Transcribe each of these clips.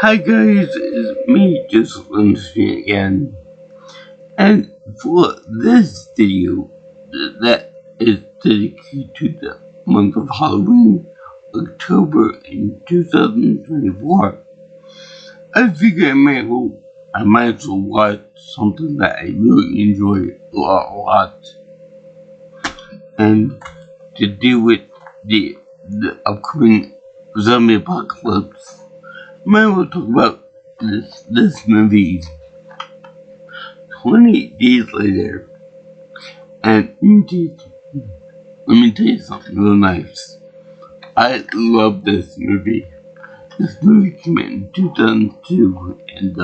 Hi guys, it's me, just Lindsay again. And for this video that is dedicated to the month of Halloween, October in 2024, I figured I might as well watch something that I really enjoy a lot. And to deal with the upcoming zombie apocalypse, I might as well talk about this movie 20 days later. And let me tell you something real nice. I love this movie. This movie came out in 2002, and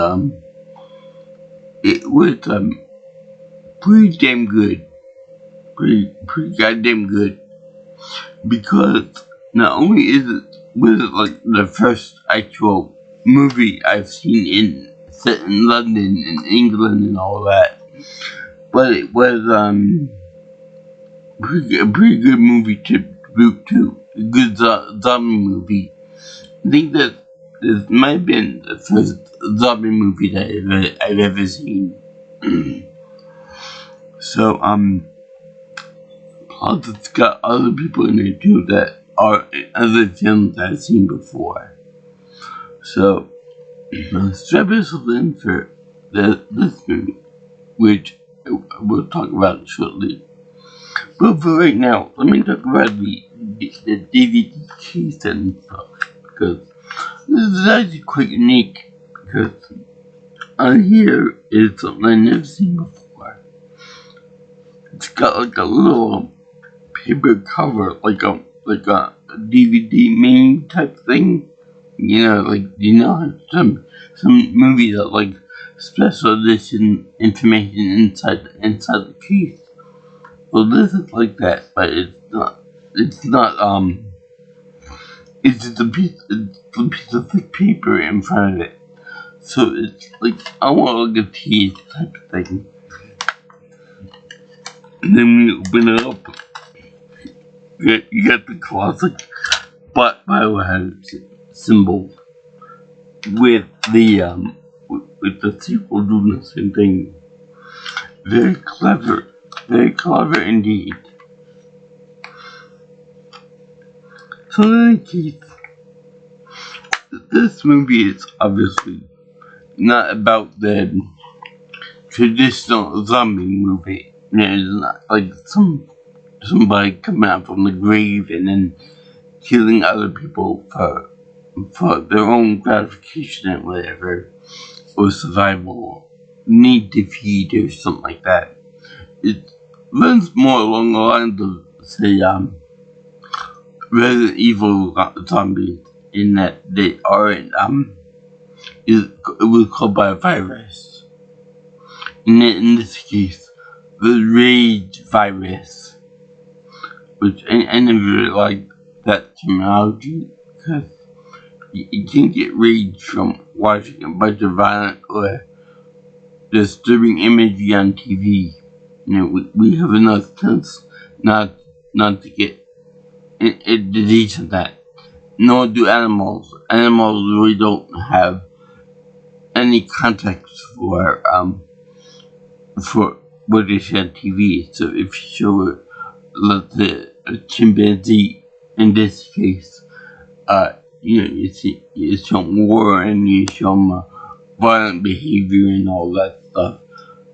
it was pretty damn good, pretty goddamn good. Because not only was it like the first actual movie I've seen set in London and England and all that, but it was a pretty good movie to boot too. A good zombie movie. I think that this might have been the first zombie movie that I've ever seen. So plus it's got other people in it too that are other films I've seen before. So strap yourself in for this movie, which we'll talk about shortly. But for right now, let me talk about the DVD case and stuff, because this is actually quite unique, because on here is something I've never seen before. It's got like a little paper cover, like a DVD mini type thing. Some movies that like special edition information inside the case. Well, this is like that, but it's not. It's not. It's just a piece of thick paper in front of it. So it's like I want like a tease type of thing. And then when you open it up, you got the classic Biohazard symbol with the sequel doing the same thing. Very clever indeed. So in any case, this movie is obviously not about the traditional zombie movie. It's not like somebody coming out from the grave and then killing other people for their own gratification and whatever, or survival, need to feed or something like that. It runs more along the lines of, say, Resident Evil zombies, in that they aren't, it was called by a virus. In this case, the rage virus, which I never really liked that terminology, because you can't get rage from watching a bunch of violent or disturbing imagery on TV. We have enough sense not to get it disease of that. Nor do animals. Animals really don't have any context for what they see on TV. So if you show let's say a chimpanzee in this case, you show them war and you show them violent behavior and all that stuff.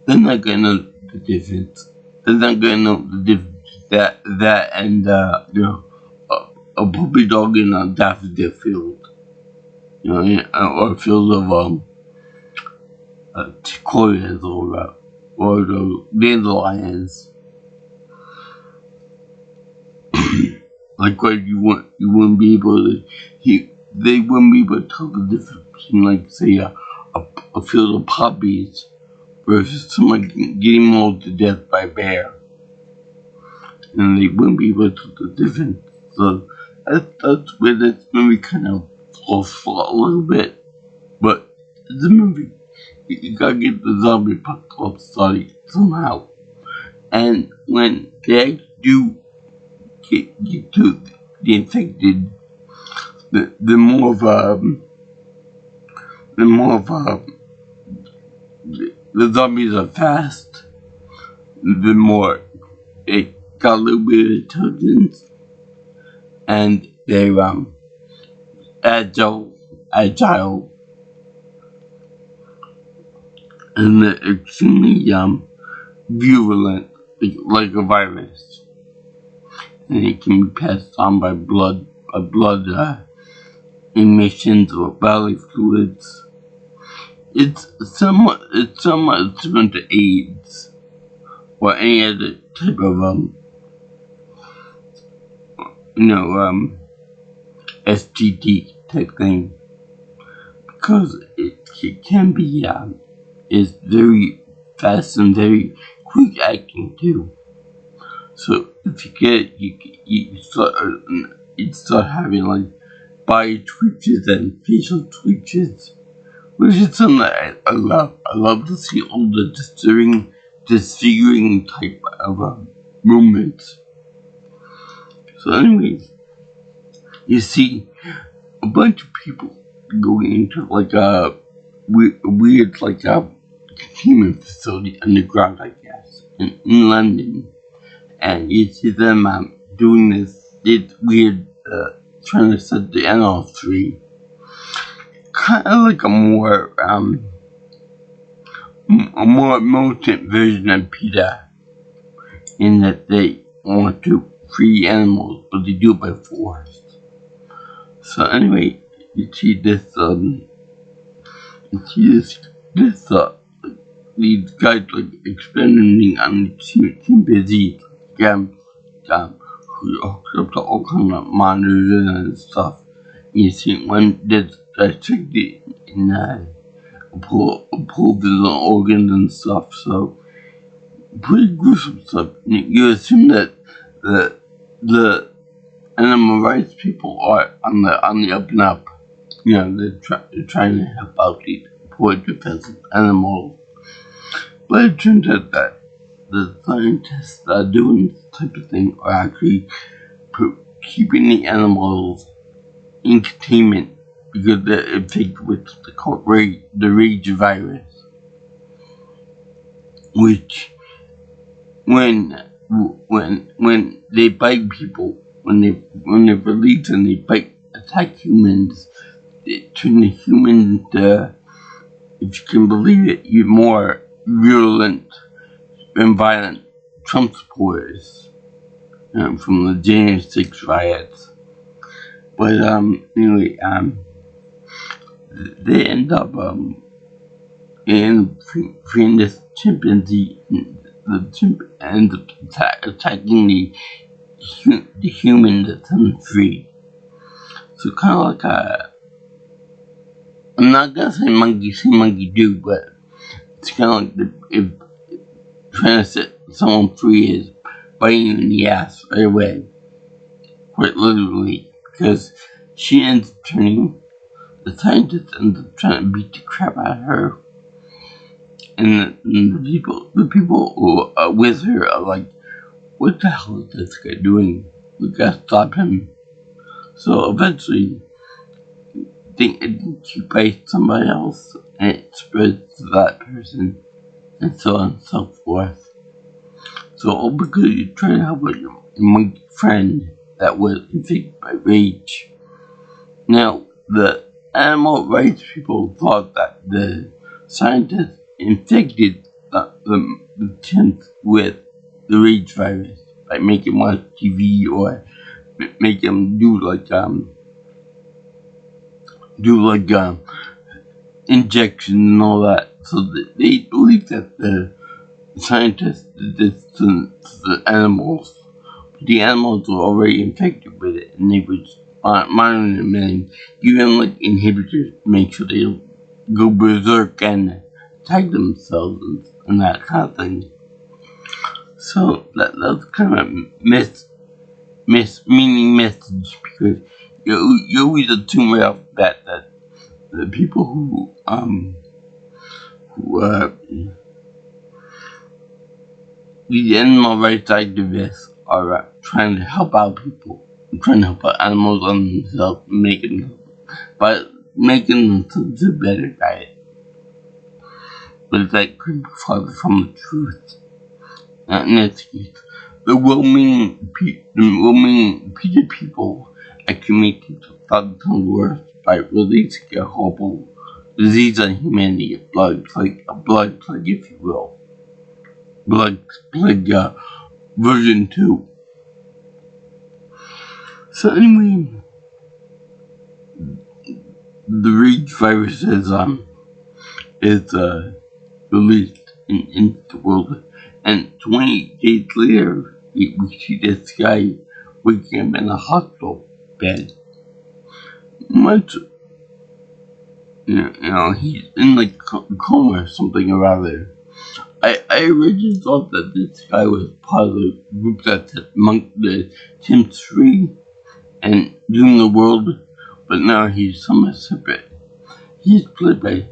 They're not gonna know the difference. They're not gonna know the difference that and a puppy dog in a daffodil field, or a field of sequoias or the dandelions. Likewise, you wouldn't be able to they wouldn't be able to tell the difference between, like, say, a field of poppies versus someone getting mauled to death by a bear. And they wouldn't be able to tell the difference. So that's where this movie kind of falls flat a little bit. But the movie, you gotta get the zombie apocalypse started somehow. And when they do get to the infected, the more of the more of the zombies are fast, the more it got a little bit of intelligence, and they're agile, and they're extremely virulent, like a virus, and it can be passed on by blood emissions or bodily fluids. It's somewhat similar to AIDS or any other type of STD type thing, because it can be is very fast and very quick acting too. So if you get it, you start having like body twitches and facial twitches, which is something that I love. I love to see all the disfiguring type of movements. So anyways, you see a bunch of people going into like a weird like a containment facility underground, I guess, in London, and you see them doing this weird trying to set the animals free, kind of like a more militant version of PETA, in that they want to free animals, but they do it by force. So anyway, you see this these guys like experimenting on chimpanzees, who hooks up to all kinds of monitors and stuff. You see one that's dissected in pull their organs and stuff. So pretty gruesome stuff. You assume that the animal rights people are on the up and up. They're trying to help out the poor defenseless animals. But it turns out that the scientists that are doing this type of thing are actually keeping the animals in containment because they're infected with the rage virus, which when they bite people, when they release and they attack humans, it turns the humans into, if you can believe it, even more virulent and violent Trump supporters from the January 6th riots. But anyway, they end up freeing this chimpanzee. The chimp ends up attacking the human that's free. So kind of like I'm not gonna say monkey do, but it's kind of like if trying to set someone free is biting you in the ass right away, quite literally, because she ends up turning, the scientist ends up trying to beat the crap out of her, and the people who are with her are like, what the hell is this guy doing? We gotta stop him. So eventually, she bites somebody else, and it spreads to that person, and so on and so forth. So all because you try to help your monkey friend that was infected by rage. Now, the animal rights people thought that the scientists infected the chimps with the rage virus by making them watch TV or make them do injections and all that. So they believe that the scientists did this to the animals. The animals were already infected with it, and they would monitor them and give them like inhibitors to make sure they don't go berserk and attack themselves and that kind of thing. So that's kind of meaning message, because you always assume right off the bat that the people who these animal rights activists are trying to help out people, trying to help out animals on themselves, but making themselves a better diet. But it's like creeping farther from the truth. Not in this case. The well-meaning Peter people actually make themselves thousands worse by releasing a horrible disease on humanity, a blood plague, if you will. Blood plague, version 2. So anyway, the rage virus is released into the world, and 28 days later, we see this guy waking up in a hospital bed. Much, he's in like coma or something or other. I originally thought that this guy was part of the group that among the Sims 3 and doing the world, but now he's somewhat separate. He's played by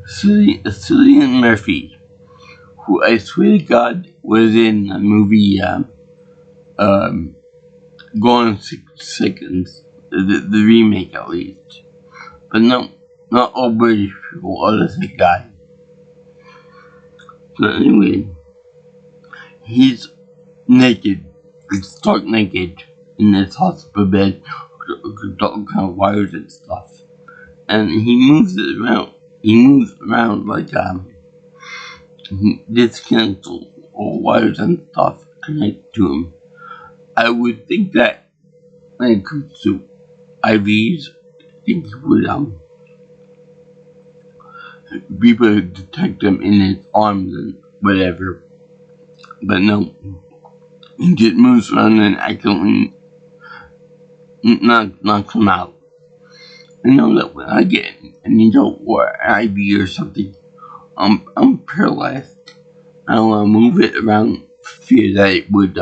Cillian Murphy, who I swear to God was in a movie, Gone in 6 Seconds, the remake at least. But no, not all British people are the same guy. So anyway, he's naked, stark naked, in this hospital bed, with all kind of wires and stuff. And he moves it around. He moves around like, he disconnects all wires and stuff connected to him. I would think that when it comes to IVs, I think he would, be able to detect them in his arms and whatever. But no, he just moves around and accidentally knocks him out. I know that when I get a needle or an IV or something, I'm paralyzed. I don't want to move it around for fear that it would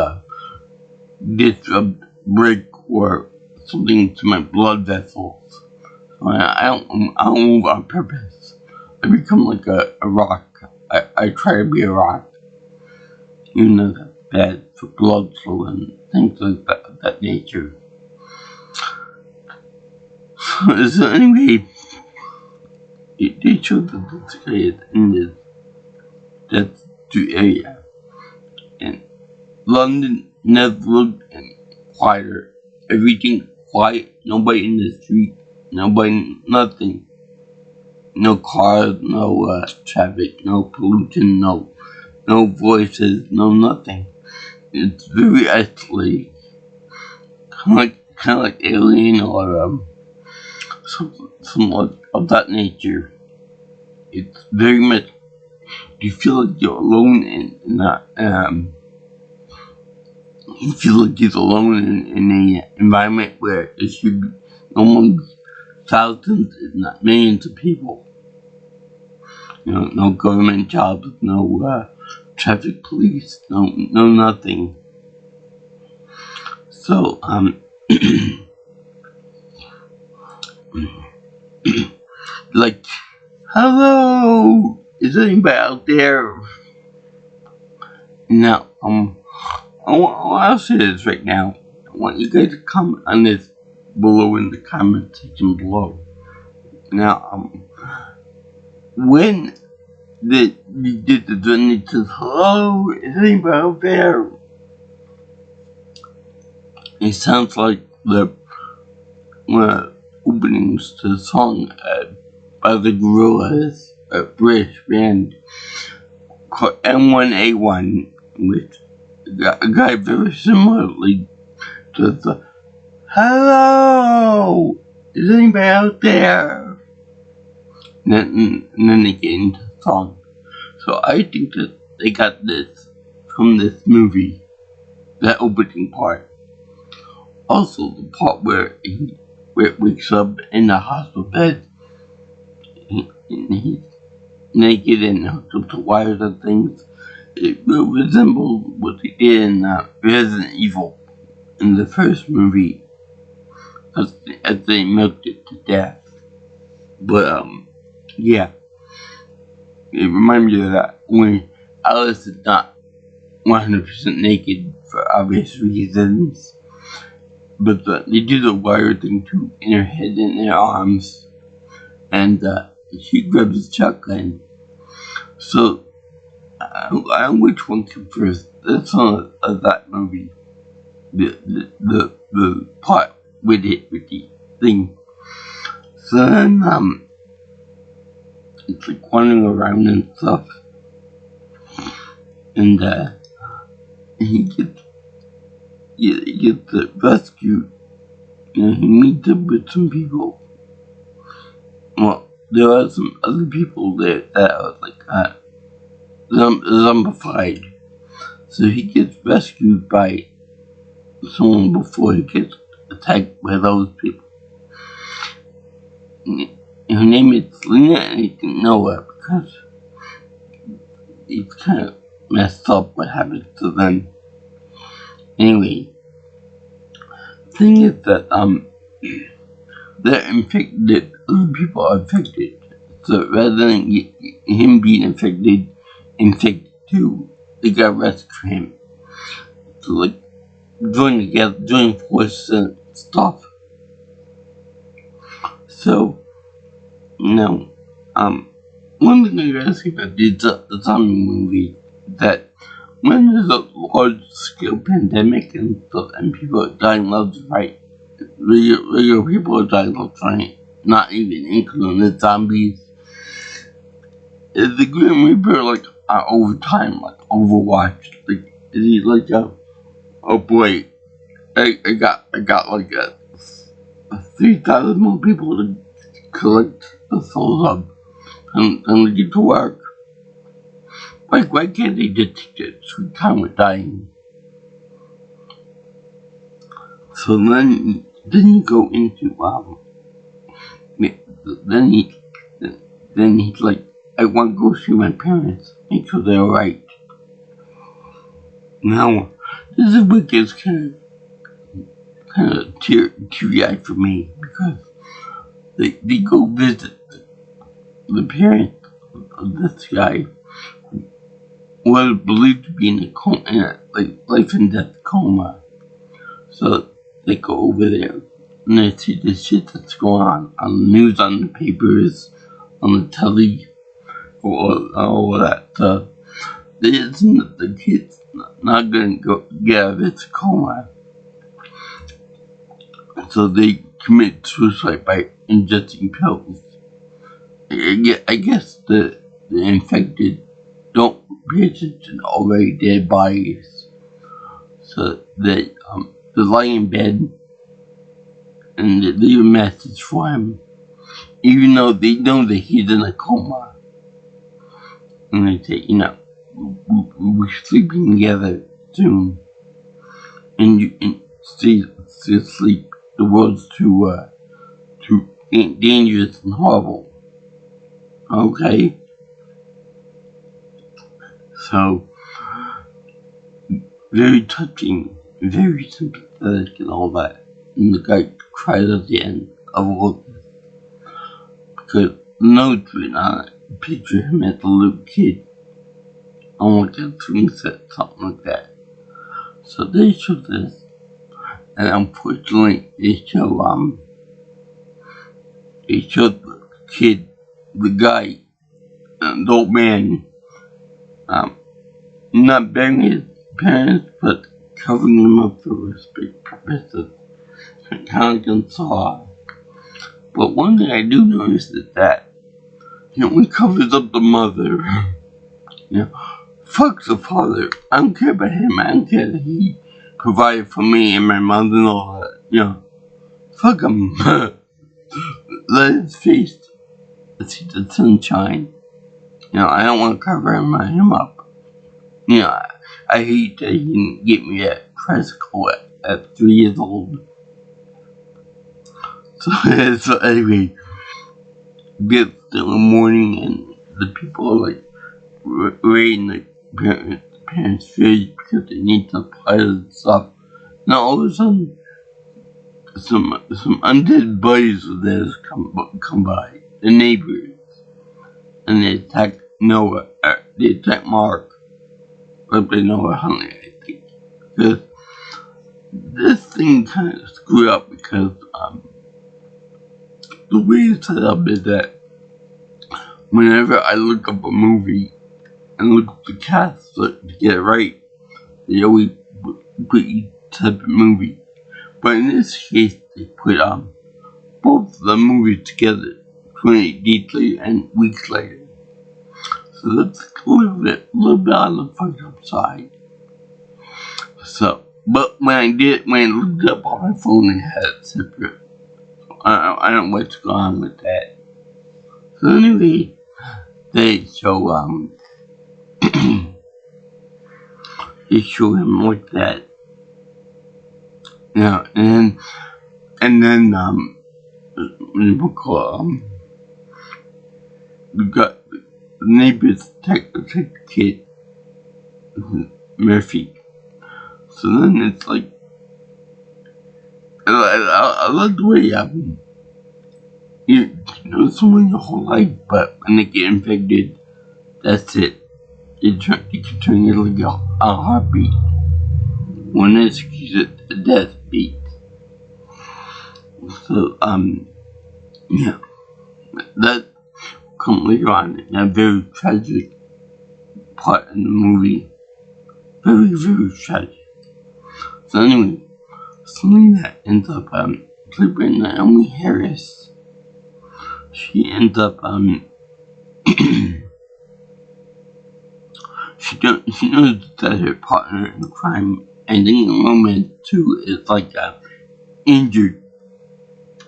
disrupt, break, or something to my blood vessels. I don't move on purpose. I become like a rock. I try to be a rock. Even though that's bad for blood flow and things like that nature. So anyway, they showed that this guy is in this death area. And London never looked any quieter. Everything quiet, nobody in the street, nobody, nothing. No cars, no traffic, no pollution, no voices, no nothing. It's very isolated. Kind of like Alien or somewhat of that nature. It's very much, you feel like you're alone in that, you feel like you're alone in an environment where there should be normally thousands, if not millions of people. No government jobs, no traffic police, no nothing. So, like, hello, is anybody out there? Now, I'll say this right now. I want you guys to comment on this below in the comment section below. Now, when you did the journey to hello, is anybody out there? It sounds like the openings to the song by the Gorillaz, a British band called M1A1, which a guy very similarly to the hello, is anybody out there? And then they get into the song. So I think that they got this from this movie, that opening part. Also, the part where it wakes up in the hospital bed, and he's naked and hooked up to wires and things. It will resemble what they did in Resident Evil in the first movie, as they milked it to death. But yeah, it reminded me of that when Alice is not 100% naked for obvious reasons. But they do the wire thing too, in her head and in her arms. and he grabs his shotgun. So which one came first? That's one of that movie. The part with the thing. So then it's like wandering around and stuff, and he gets rescued, and he meets up with some people. Well, there are some other people there that are like zombified. So he gets rescued by someone before he gets attacked by those people. Her name is Selena, and I didn't know her because it's kind of messed up what happens to them. Anyway, the thing is that they're infected. Other people are infected. So rather than him being infected too, they got rescue him. So like join forces and stuff. So now, one thing I gotta say about the zombie movie that when there's a large scale pandemic and stuff, and people are dying left and right, regular people are dying left and right, not even including the zombies. Is the Grim Reaper like over time, like Overwatch? Like, is he like oh boy, I got like a 3,000 more people to collect the souls up and get to work. Like, why can't they just take that sweet time with dying? So then you go into then he's like, I want to go see my parents, make sure they're alright. Now, this is what gets kind of teary-eyed for me, because they go visit the parents of this guy who was believed to be in a life and death coma. So they go over there and they see the shit that's going on the news, on the papers, on the telly, all that stuff. They assume that the kid's not gonna get out of its coma. So they commit suicide by ingesting pills. I guess the infected don't pay attention to already dead bodies. So they lie in bed and they leave a message for him, even though they know that he's in a coma. And they say, we're sleeping together soon, and you can stay asleep. The world's too dangerous and horrible. Okay? So, very touching, very sympathetic and all that. And the guy cries at the end of all this. Because notes written on it, picture him as a little kid. On like a swing set, something like that. So they show this, and unfortunately they show the kid, the guy, the old man, not burying his parents, but covering them up for respect purposes, kind of like Saw. But one thing I do notice is that, when he covers up the mother, fuck the father. I don't care about him. I don't care that he provided for me and my mother and all that. Fuck him. Let his face see the sunshine. I don't want to cover him up. I hate that he didn't get me that tricycle at 3 years old. So anyway, gets in the morning and the people are like raiding the parents' fridge because they need supplies and stuff. Now all of a sudden, some undead buddies of theirs come by, the neighbors, and they attack Noah. They attack Mark, but they Noah Huntley, I think. Because this thing kind of screwed up because the way it's set up is that whenever I look up a movie and look up the cast to get it right, they always put each type of movie. But in this case, they put both the movies together 28 days later and weeks later. So that's a little bit on the fucked up side. So, but when I looked it up on my phone, it had it separate. I don't know what's going on with that. So anyway, they show they show him like that. Yeah, and then we got the neighbor's detective kid, Murphy. So then it's like, I love the way you know someone your whole life, but when they get infected, that's it. It can turn into like a heartbeat. When it's a death beat. So yeah, that comes later on in a very tragic part in the movie. Very, very tragic. So anyway, Selena ends up played by Naomi Harris. She ends up she knows that her partner in crime and in romance too is like injured,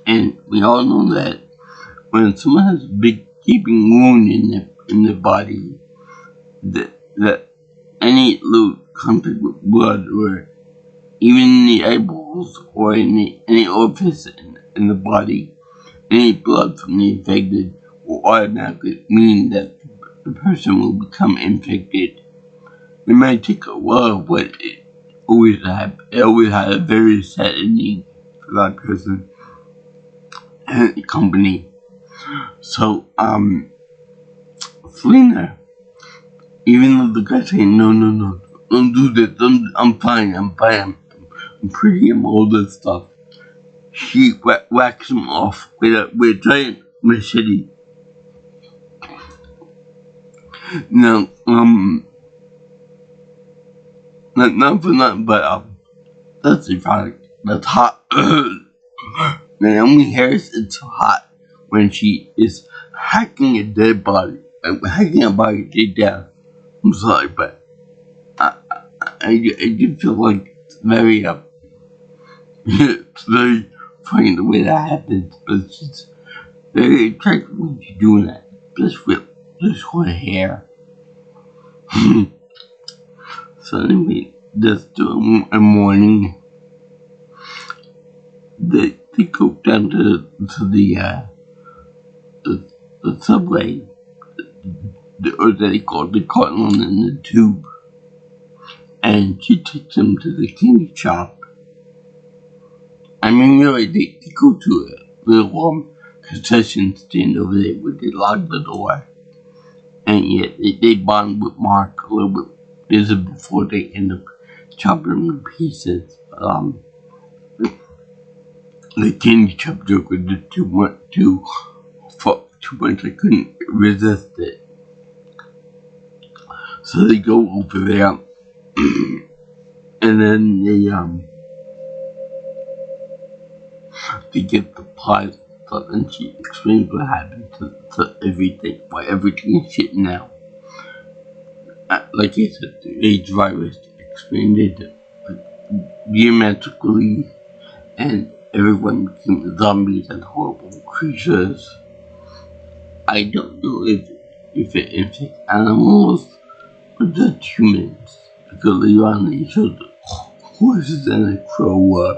and we all know that when someone has a big gaping wound in their body, that any little contact with blood or even in the eyeballs or in any orifice in the body, any blood from the infected will automatically mean that the person will become infected. It might take a while, but it always had a very sad ending for that person and the company. So, Selena, even though the guy saying, no, don't do that, I'm fine, I'm pretty, I'm all this stuff, she whacks him off with a giant machete. Now, not for nothing, but, that's the product. That's hot. Naomi Harris is hot when she is hacking a dead body, hacking a body to death. I'm sorry, but I do feel like it's very, it's very funny the way that happens, but it's just very attractive when you're doing that. Just with her hair. So anyway, just do a morning. They go down to the subway, or they call it the Cortland in the tube, and she takes them to the candy shop. I mean, really, they go to a little concession stand over there where they lock the door, and yet they bond with Mark a little bit. This is before they end up chopping them to pieces. The candy chop joke was just too much. I couldn't resist it. So they go over there, and then they get the pie stuff, and she explains what happened to everything, why everything is shit now. Like I said, the AIDS virus explained it geometrically, and everyone became zombies and horrible creatures. I don't know if it infects animals or just humans, because later on they showed the horses and a crow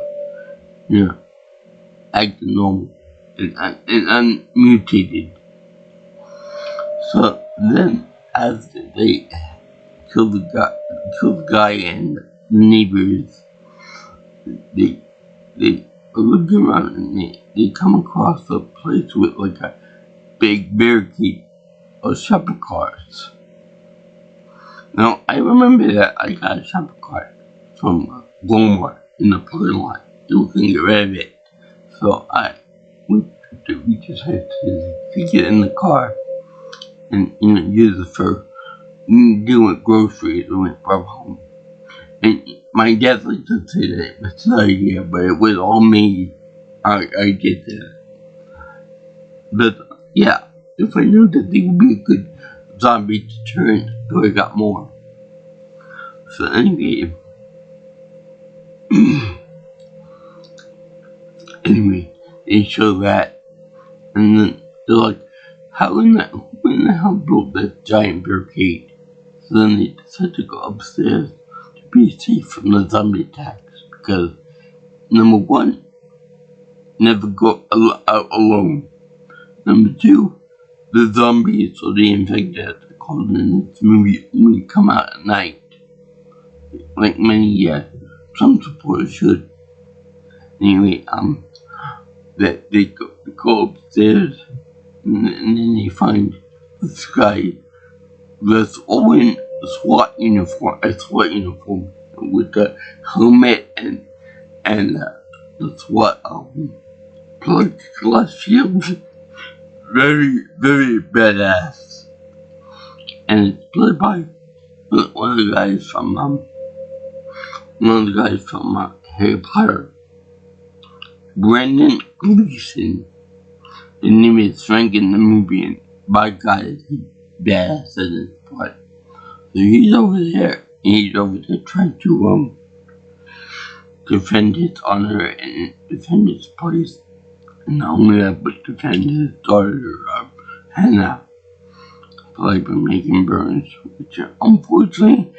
acting normal and unmutated. So then, as they kill the guy and the neighbors, they look around and they come across a place with like a big barricade of shopping carts. Now, I remember that I got a shopping cart from Walmart in the parking lot. You can get rid of it. So we just had to get in the car and use it for doing groceries when we brought home. And my dad liked to say that it was an idea, but it was all me. I did that. But yeah, if I knew that they would be a good zombie deterrent, I would have got more. So anyway, they show that, and then they're like, when the hell built that giant barricade? So then they decide to go upstairs to be safe from the zombie attacks, because number one, never go out alone. Number two, the zombies or the infected, as they're called in this movie, only come out at night. Like many, some supporters should. Anyway, that they go upstairs, and then they find this guy that's all in a SWAT uniform with a helmet and the SWAT plexiglass shield. Very, very badass. And it's played by one of the guys from Harry Potter, Brendan Gleeson. The name is Frank in the movie, and by God, is he badass in this part. So he's over there trying to defend his honor and defend his place. And not only that, but defend his daughter, Hannah, played by Megan Burns, which unfortunately,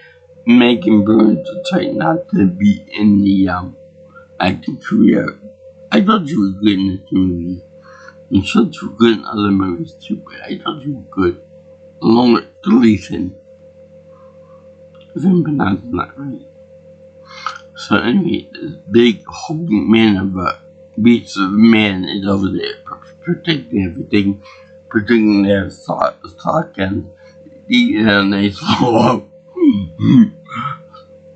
Megan Burns decided not to be in the acting career. I thought she was good in this movie, and she was good in other movies too, but I thought she was good, along with Gleeson. If I'm pronouncing that right. So anyway, this big hulking man of a beast of a man is over there protecting everything, protecting their stock and eating a nice little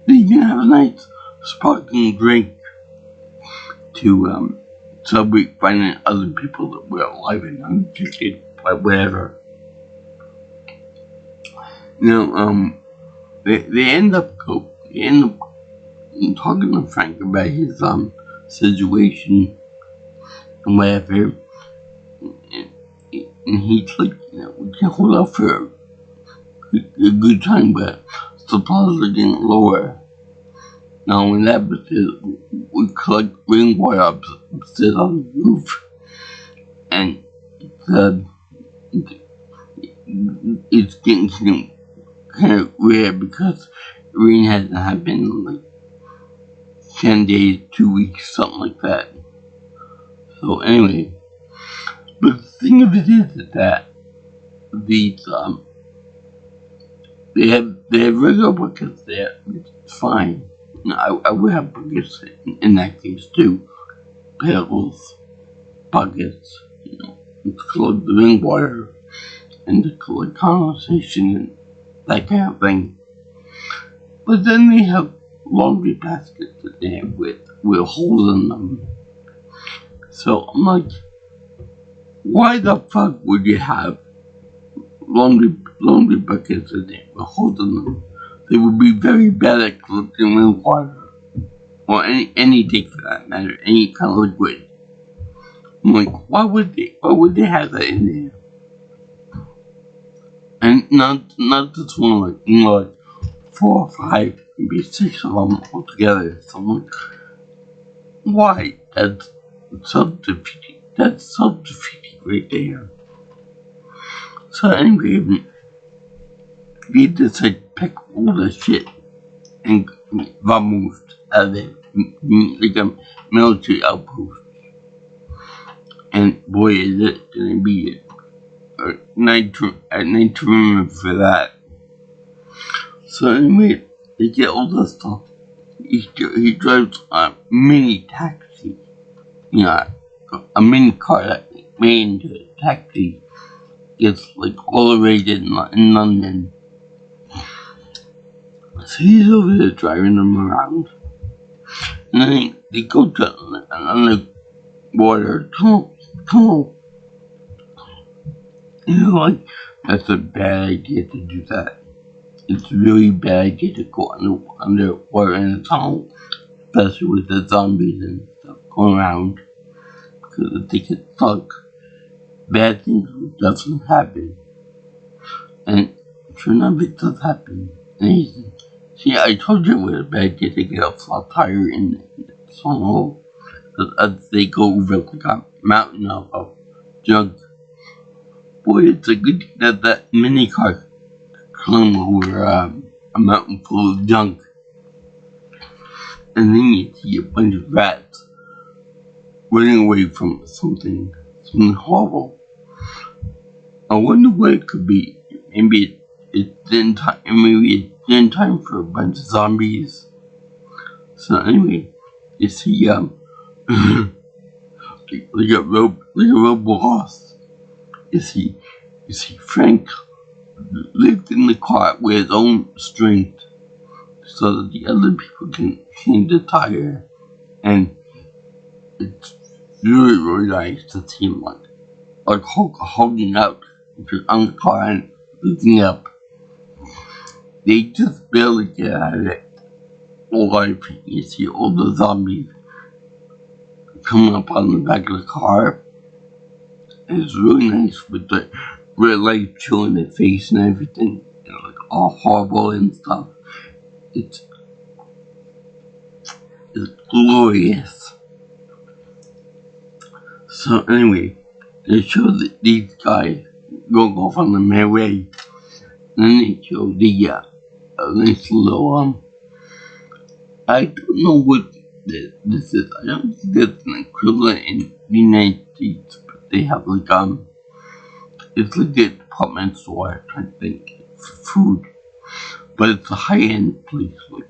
they can have a nice sparkling drink to celebrate finding other people that were alive and unaffected by whatever. They end up talking to Frank about his situation and whatever, and he's like, we can hold out for a good time, but supplies are getting lower. Not only that, but we collect rainwater upstairs on the roof, and it's getting kind of rare because rain hasn't happened in like 10 days, 2 weeks, something like that. So anyway, but the thing of it is that these they have regular buckets there, which is fine. I would have buckets in that case too, pails, buckets, to collect the rainwater and to collect condensation and that kind of thing. But then they have laundry baskets in there with holes in them. So I'm like, why the fuck would you have laundry buckets in there with holes in them? They would be very bad at collecting rainwater, or anything for that matter, any kind of liquid. I'm like, why would they have that in there? And not just one, like 4 or 5, maybe 6 of them all together. So I'm like, why? That's self-defeating. That's self-defeating right there. So anyway, we decide to pick all the shit and removed out of there, like a military outpost. And boy, is it gonna be a night to remember for that. So anyway, they get all the stuff. He drives a mini taxi, a mini car that made into a taxi. Gets like all the way in London. So he's over there driving them around. And then they go to an underwater tunnel. Like That's a bad idea to do that. It's a really bad idea to go underwater in a tunnel, especially with the zombies and stuff going around. Because if they get stuck, bad things will definitely happen. And sure enough, it does happen. Amazing. See, I told you it was a bad idea to get a flat tire in the tunnel. As they go over like a mountain of junk. Boy, it's a good thing that mini car climb over a mountain full of junk. And then you see a bunch of rats running away from something horrible. I wonder what it could be. Maybe it's in time for a bunch of zombies. So anyway, you see like a Roboboss. You see Frank lived in the car with his own strength, so that the other people can change the tire, and it's really nice to see him like holding out on the car and lifting up. They just barely get out of it. Alive, you see all the zombies coming up on the back of the car. It's really nice with the red light showing their face and everything, and like all horrible and stuff. It's glorious. So anyway, they show these guys going off on the merry way. Then they show the nice little I don't know what this is. I don't think that's an equivalent in the United States, but they have like it's like a department store type thing for food, but it's a high-end place like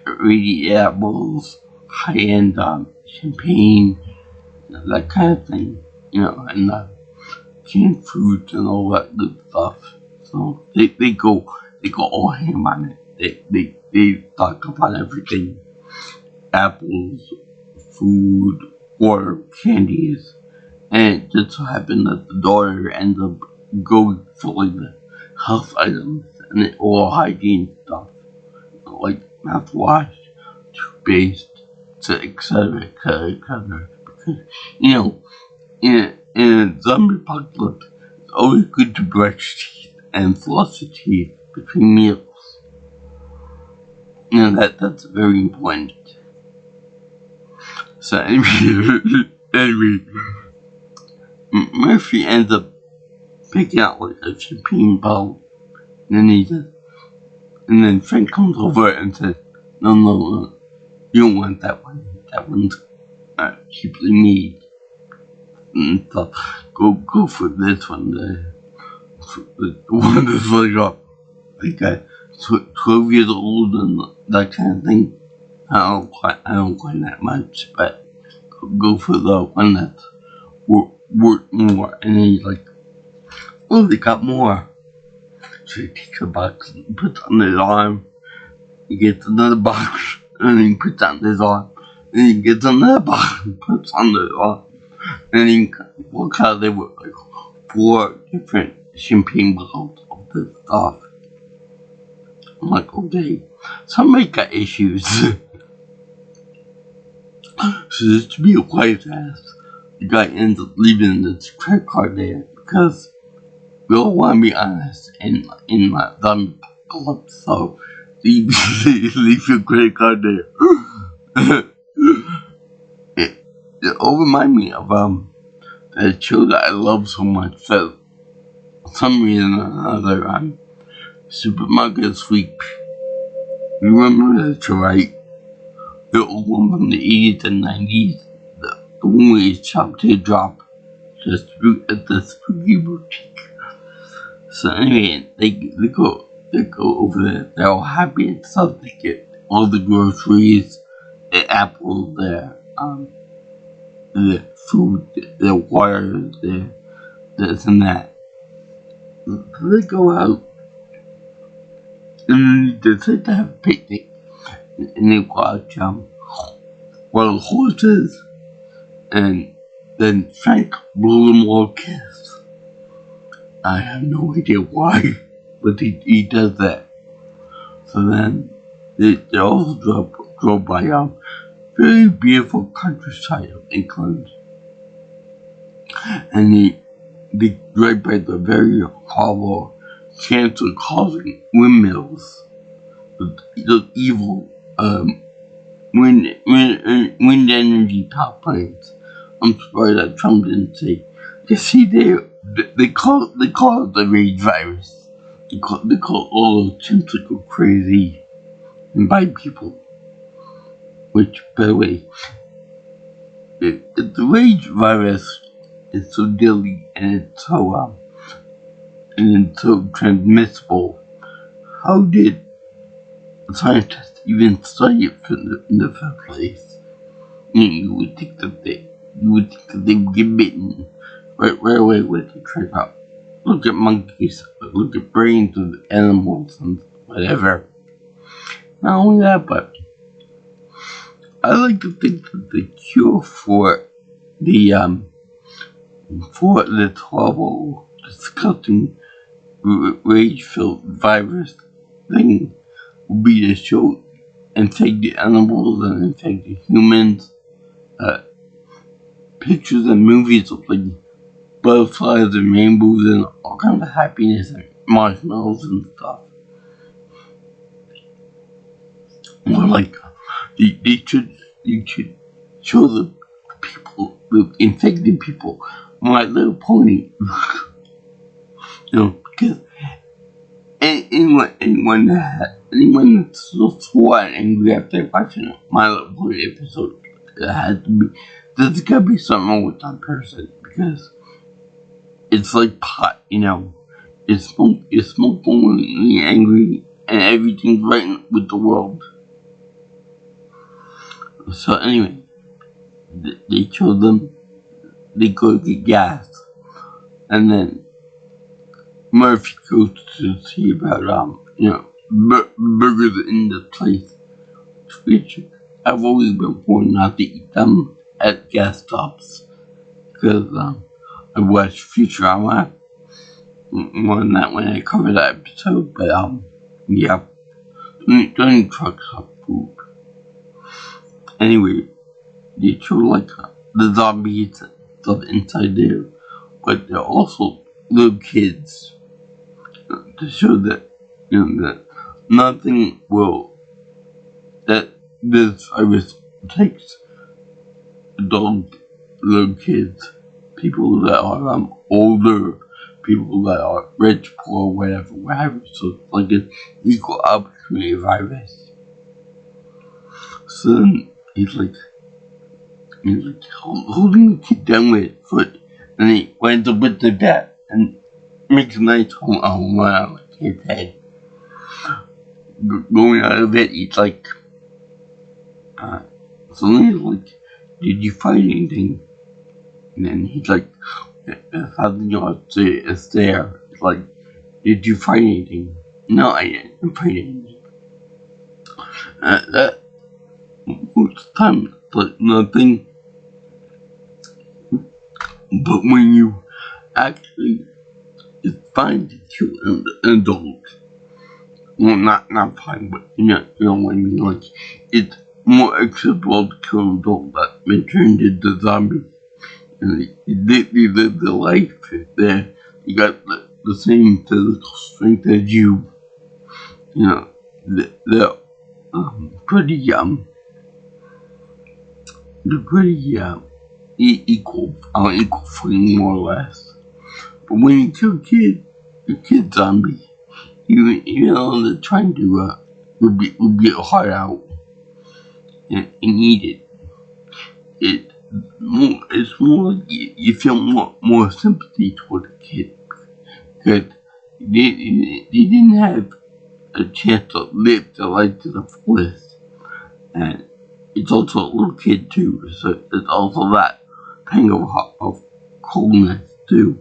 really apples, high-end champagne, that kind of thing, and canned fruits and all that good stuff. So they go all ham on it. They talk about everything: apples, food, water, candies, and it just so happened that the daughter ends up going for like the health items and oral hygiene stuff, like mouthwash, toothpaste, etc. Because in a zombie apocalypse, it's always good to brush teeth and floss your teeth between meals. That's very important. So anyway, Murphy ends up picking out like a champagne bottle, and then Frank comes over and says, "No, you don't want that one. That one's cheaply made. And so go for this one. The one that's like 12 years old and that kind of thing. I don't quite that much, but go for the one that's worth more." And then he's like, "Oh, they got more." So he takes a box and puts on his arm. He gets another box and he puts on his arm. And he gets another box and puts on his arm. And he walks out there with like 4 different champagne bottles of this stuff. I'm like, okay, somebody got issues. So just to be quite fast, the guy ends up leaving this credit card there because we all want to be honest in my zombie apocalypse, so leave your credit card there. It all remind me of that show that I love so much that for some reason or another Supermarket Sweep. You remember that show, right? The old one from the 80s and 90s. The one where he's chopped to drop just at the spooky boutique. So anyway, they go over there. They're all happy and stuff. They get all the groceries, the apples, the food, the water, the this and that. So they go out and they decide to have a picnic. And they watch wild horses, and then Frank blew them all a kiss. I have no idea why, but he does that. So then they also drove by a very beautiful countryside of England, and they drive by the very hollow, cancer-causing windmills, the evil wind energy power plants. I'm surprised that Trump didn't say. You see, they call it the rage virus. They call all those chimps that go crazy and bite people. Which, by the way, the rage virus is so deadly and it's so transmissible. How did scientists even study it in the first place? You would think that they would get bitten right away with the trick out. Look at monkeys, look at brains of animals and whatever. Not only that, but I like to think that the cure for this horrible, disgusting, rage-filled virus thing will be to show infected animals and infected humans pictures and movies of like butterflies and rainbows and all kinds of happiness and marshmallows and stuff. Or like they should show the people, the infected people, My Little Pony. Because anyone that's so sore and angry after watching My Little Pony episode, there's gotta be something wrong with that person, because it's like pot, It's smoke when you're angry and everything's right with the world. So anyway, they show them, they go get gas, and then Murphy goes to see about, burgers in the place, which I've always been warned not to eat them at gas stops, because, I watched Futurama more than that when I covered that episode, but, yeah, don't truck stop food. Anyway, they show like the zombies and stuff inside there, but they're also little kids, to show that that nothing that this virus takes adult little kids, people that are older, people that are rich, poor, whatever. So it's like an equal opportunity virus. So then he's like holding the kid down with his foot, and he winds up with the bat and makes a nice home on the kid's head. Going out of it, he's like, so then he's like, did you find anything? And then he's like, it's there. It's like, did you find anything? No, I didn't find anything. That most times, like nothing. But when you actually find to kill an adult, well, not fine, but you know what I mean. Like, it's more acceptable to kill an adult that been turned into zombie. And they live the life there. You got the same physical strength as you. They're pretty equal footing, more or less. But when you kill a kid zombie, they're trying to rip your heart out and eat it. It's more like you feel more sympathy toward the kid, because they didn't have a chance to live their life to the fullest, and it's also a little kid too, so it's also that pang of coldness too.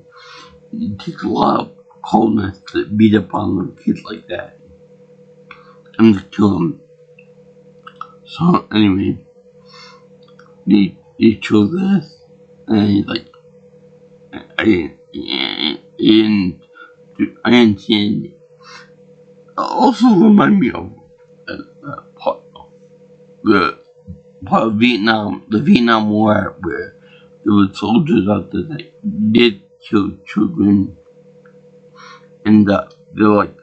It takes a lot of coldness to beat up on little kids like that and to kill them. So anyway, he chose this, and he's like, he didn't I understand it. Also remind me of part the part of Vietnam, the Vietnam War, where there were soldiers out there that did kill children, and they're like,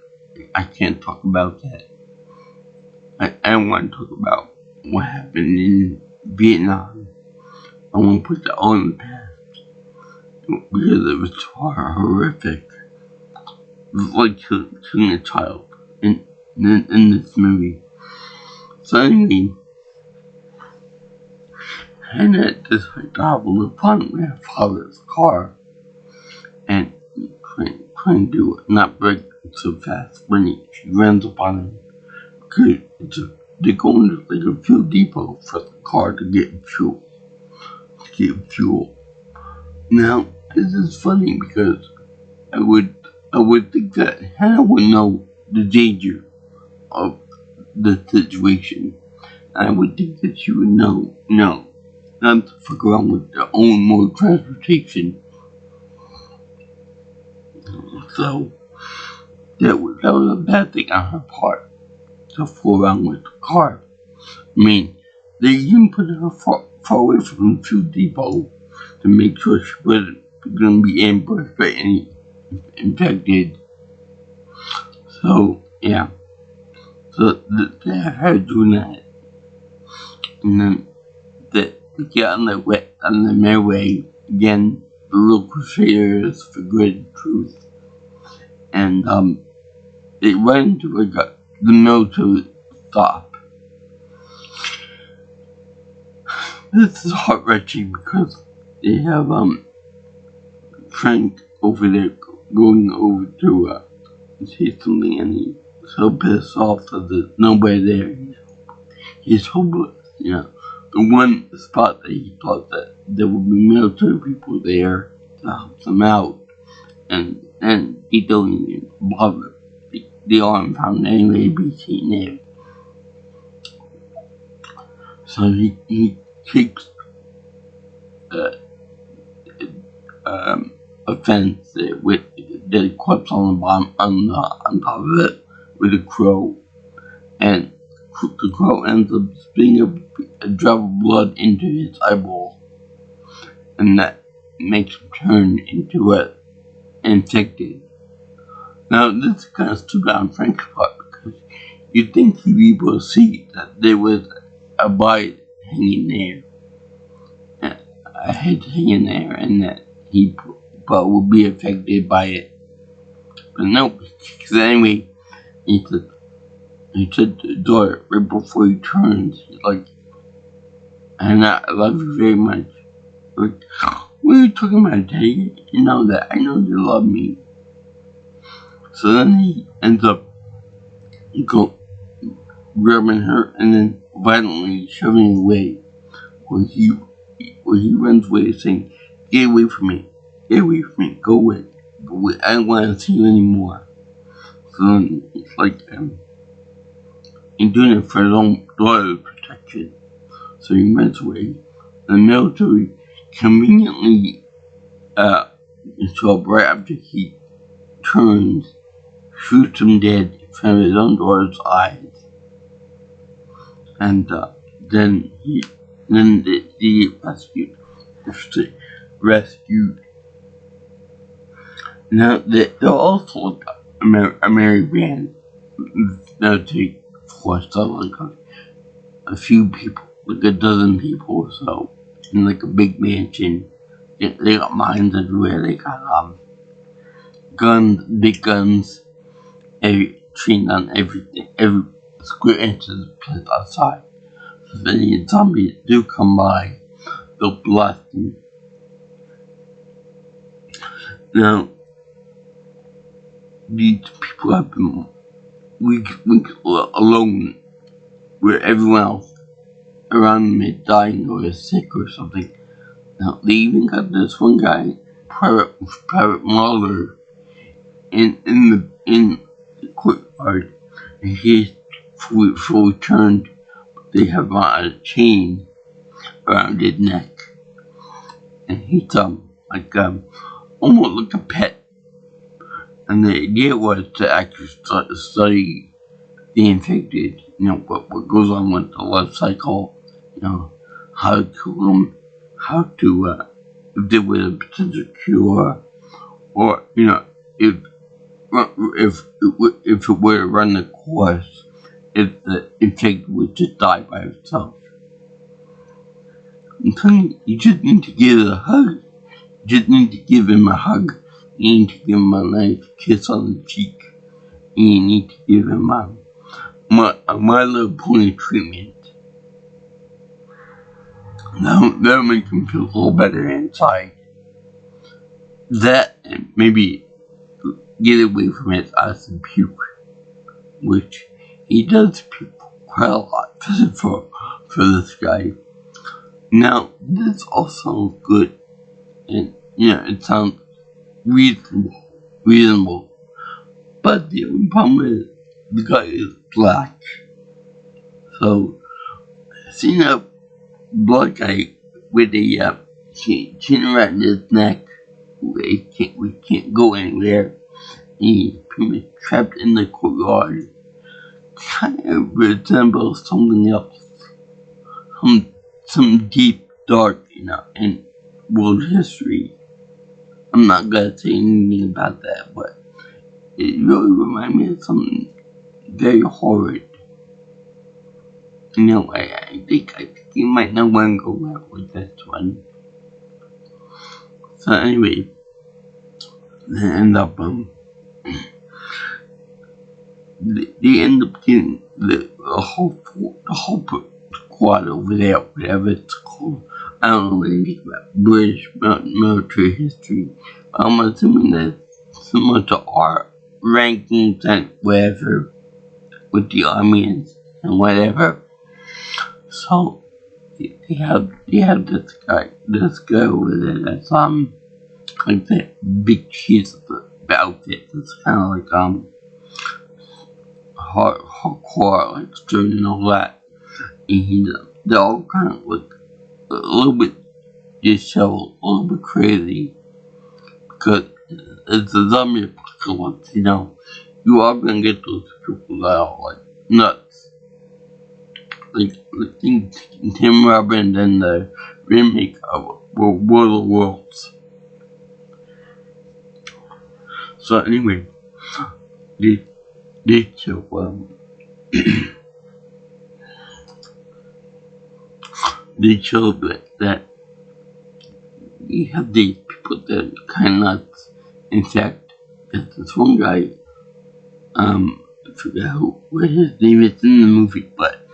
I can't talk about that. I don't want to talk about what happened in Vietnam. I want to put that all in the past because it was far horrific. It was like killing a child in this movie. So anyway, Hannah just traveled upon my father's car and trying to not break so fast when she runs upon him. Because they're going to like a fuel depot for the car to get fuel. Now, this is funny because I would think that Hannah would know the danger of the situation. I would think that she would know, no, not to fuck around with their own mode of transportation. So, that was a bad thing on her part, to fool around with the car. I mean, they even put her far away from the fuel depot to make sure she wasn't going to be ambushed by any infected. So, yeah. So, they have her doing that. And then they get on the merry way again, the little crusaders for good and truth. And, they run into the military stop. This is heart-wrenching because they have, Frank over there going over to, say something, and he's so pissed off that there's nobody there. He's hopeless, you know. The one spot that he thought that there would be military people there to help them out, and they don't even bother. They aren't found anyway to be seen there. So he takes a fence with the corpse on the bottom, on top of it, with a crow, and the crow ends up spitting a drop of blood into his eyeball, and that makes him turn into an infected. Now, this is kind of stupid on Frank's part, because you'd think he'd be able to see that there was a body hanging there, a head hanging there, and that he probably would be affected by it. But no, because anyway, he said to the daughter right before he turns, he's like, Hannah, I love you very much. Like, what are you talking about, Daddy? You know that. I know you love me. So then he ends up grabbing her and then violently shoving away. Where he runs away saying, get away from me. Get away from me. Go away. Go away. I don't want to see you anymore. So then it's like, he's doing it for his own daughter's protection. So he runs away. The military conveniently show up right after he turns, shoots him dead in front of his own daughter's eyes. And then the rescued. Now they're also a merry band. Military force, so like a few people, like a dozen people or so, in like a big mansion. They got mines everywhere. They got guns, big guns, trained on everything, every square inch of the place outside. So if any zombies do come by, they'll blast them. Now, these people have been weeks alone, where everyone else around them is dying or is sick or something. Now, they even got this one guy, Private Mahler, in the courtyard, and he's fully turned. They have on a chain around his neck, and he's almost like a pet. And the idea was to actually study the infected, what goes on with the life cycle, how to kill them, how to deal with a potential cure, or, if it were to run the course, if the infected would just die by itself. You just need to give it a hug. You just need to give him a hug. You need to give him a nice kiss on the cheek. And you need to give him a My Little Pony treatment. That'll make him feel a little better inside. That, and maybe get away from his acid puke, which he does puke quite a lot for this guy. Now, this all sounds good, and it sounds reasonable, but the only problem is the guy is black. So, seeing a black guy with a chain around his neck, we can't go anywhere. He's pretty much trapped in the courtyard. Kind of resembles something else, some deep, dark, in world history. I'm not gonna say anything about that, but it really reminds me of something very horrid. I think you might know where I'm going with this one. So anyway, they end up they end up getting the whole squad over there, whatever it's called. I don't know anything about British military history. I'm assuming that's similar to our rankings and whatever with the army and whatever. So they have this guy over there that's like that big cheese outfit that's kind of like hardcore, like stern and all that. And they're all kind of like a little bit disheveled, a little bit crazy, because it's a zombie apocalypse. You are gonna get those people that are like nuts. Like Tim Robbins and the remake of World of Worlds. So anyway, they show they show that you have these people that are kind of nuts. In fact, there's this one guy, I forgot what his name is in the movie, but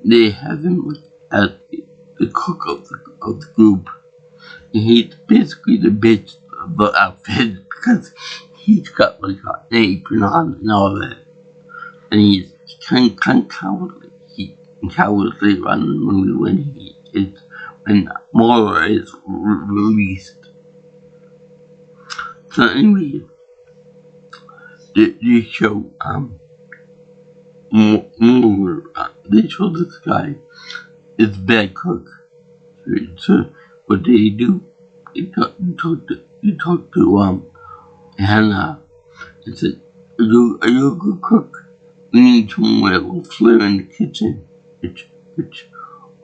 they have him as the cook of the group. And he's basically the bitch of the outfit because he's got like an apron on and all that. And he's kind of cowardly. He cowardly around the movie when Mora is released. So anyway, they show they show this guy is bad cook. So what did he do? He talked to Hannah and said, "Are you a good cook? We need someone with a little flair in the kitchen." Which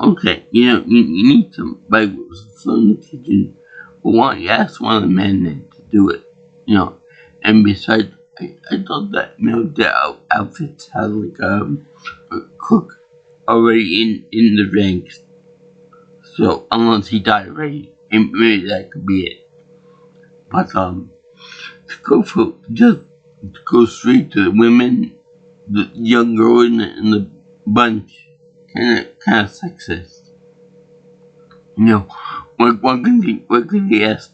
okay, you need some bagels in the kitchen. But why don't you ask one of the men then to do it? And besides, I thought that the outfits had like a cook already in the ranks. So unless he died already, maybe that could be it. But just go straight to the women, the young girl in the bunch, kind of sexist. What can they ask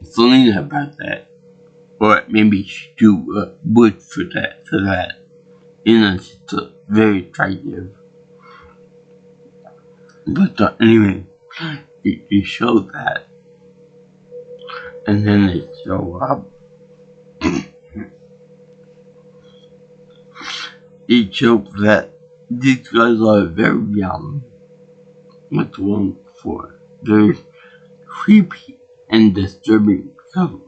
Selena about that? Or maybe she do Butch for that. She's very attractive. But anyway, you show that, and then they show up. They show that these guys are very what's one for very creepy and disturbing. So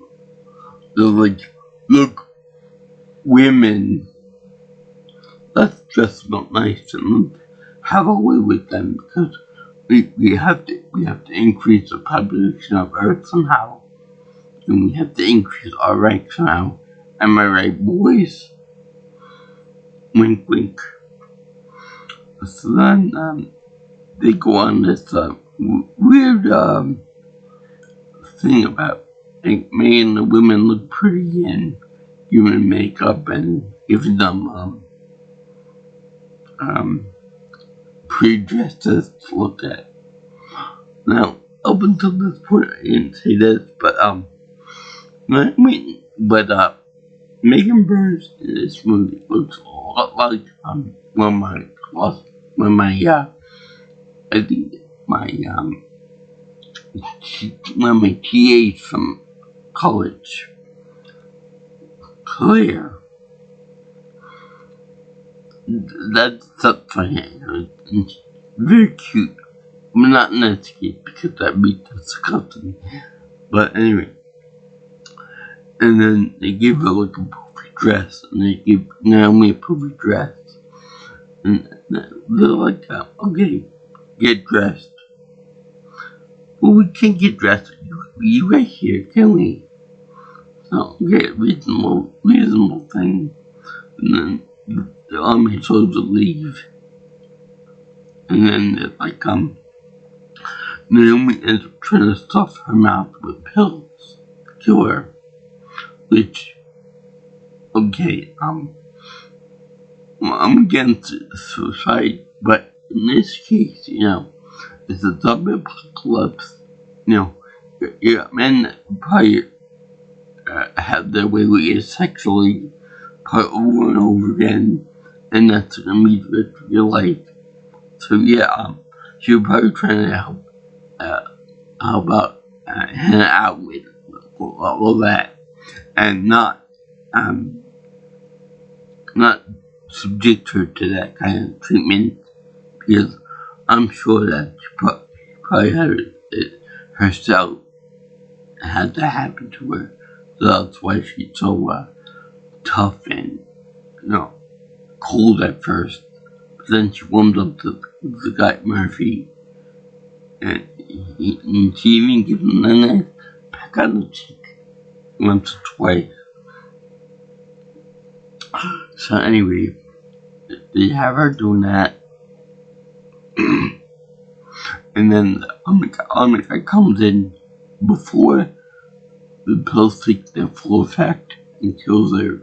they're like look, women, let's dress them up nice and have a way with them because we have to increase the population of Earth somehow, and we have to increase our rank somehow. Am I right, boys? Wink, wink. So then they go on this weird thing about making the women look pretty and giving makeup and giving them pre-dresses to look at. Now, up until this point, I didn't say this, but Megan Burns in this movie looks a lot like my TA from college, Claire. That's up for him. It's very cute. I'm not in that case because that'd be disgusting. But anyway. And then they give her like a poofy dress, and they give Naomi a poofy dress. And they're like, okay, get dressed. Well, we can't get dressed with you right here, can we? So, okay, reasonable thing. And then the army chose to leave. And then they're like, Naomi ends up trying to stuff her mouth with pills to kill her. Which, okay, I'm against suicide, but in this case, it's a zombie apocalypse. You got men that probably have their way with you sexually, probably over and over again, and that's gonna be the rest of your life. So yeah, you're probably trying to help out Hannah with all that. And not subject her to that kind of treatment, because I'm sure that she probably had it herself had that happen to her. So that's why she's so tough and cold at first. But then she warmed up to the guy Murphy, and she even gives him a nice peck on the cheek. Once or twice. So anyway, they have her doing that, and then the Omega comes in before the pills take their full effect and kills her.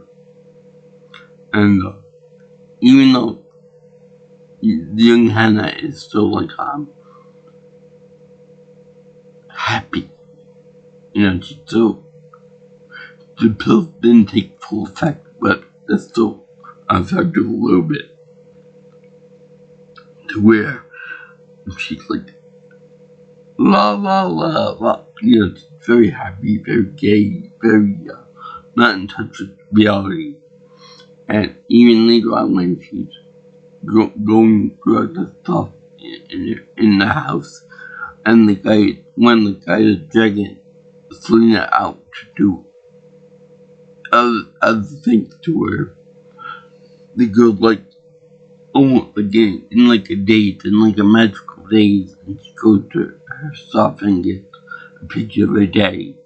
And even though the young Hannah is still like happy, she's still. The pills didn't take full effect, but it's still effective a little bit. To where she's like, la la la la. Very happy, very gay, very not in touch with reality. And even later on when she's going through the stuff in the house, and when the guy is dragging Selena out to do other things to her, the girl's like, almost again, in like a date, in like a magical daze, and she goes to her stuff and gets a picture of her daddy.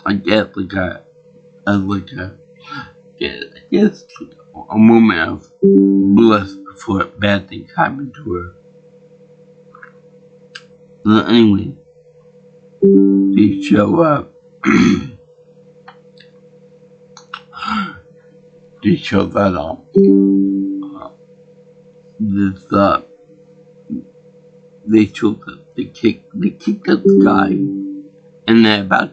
I guess a moment of bliss before bad things happen to her. So anyway, they show up. They show that they show that they kicked out the guy, and they're about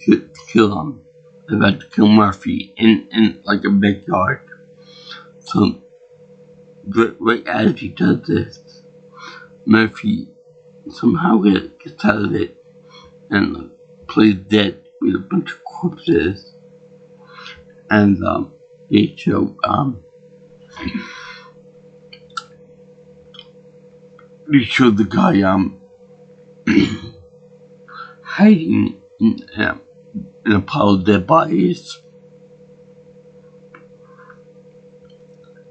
to kill him. They're about to kill Murphy in like a backyard. So right as he does this, Murphy somehow gets out of it and plays dead with a bunch of corpses. And they show the guy hiding in a pile of dead bodies.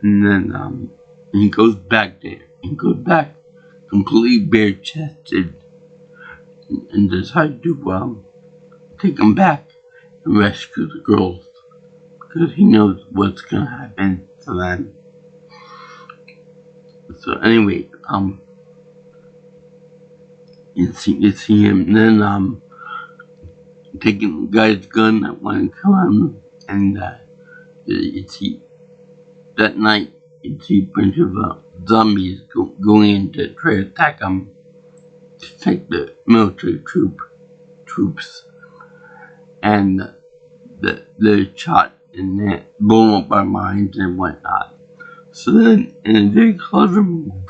And then he goes back there. He goes back completely bare chested and decides to take him back and rescue the girls. Because he knows what's gonna happen to them. So anyway, you see him then taking the guy's gun that wanted to kill him, and you see that night you see a bunch of zombies going in to try to attack him, to take the military troops, and they're shot and they're blown up by mines and whatnot. So then, in a very clever move,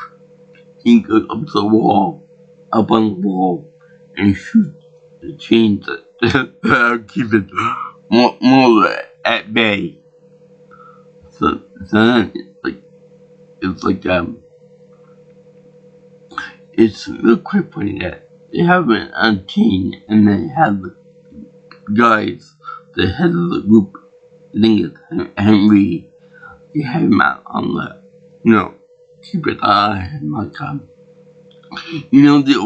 he goes up on the wall, and shoots the chains that keep it more at bay. So then it's real quick funny that they have it on chain, and they have the guys, the head of the group, I think it's Henry. They have him out on the, keep it and the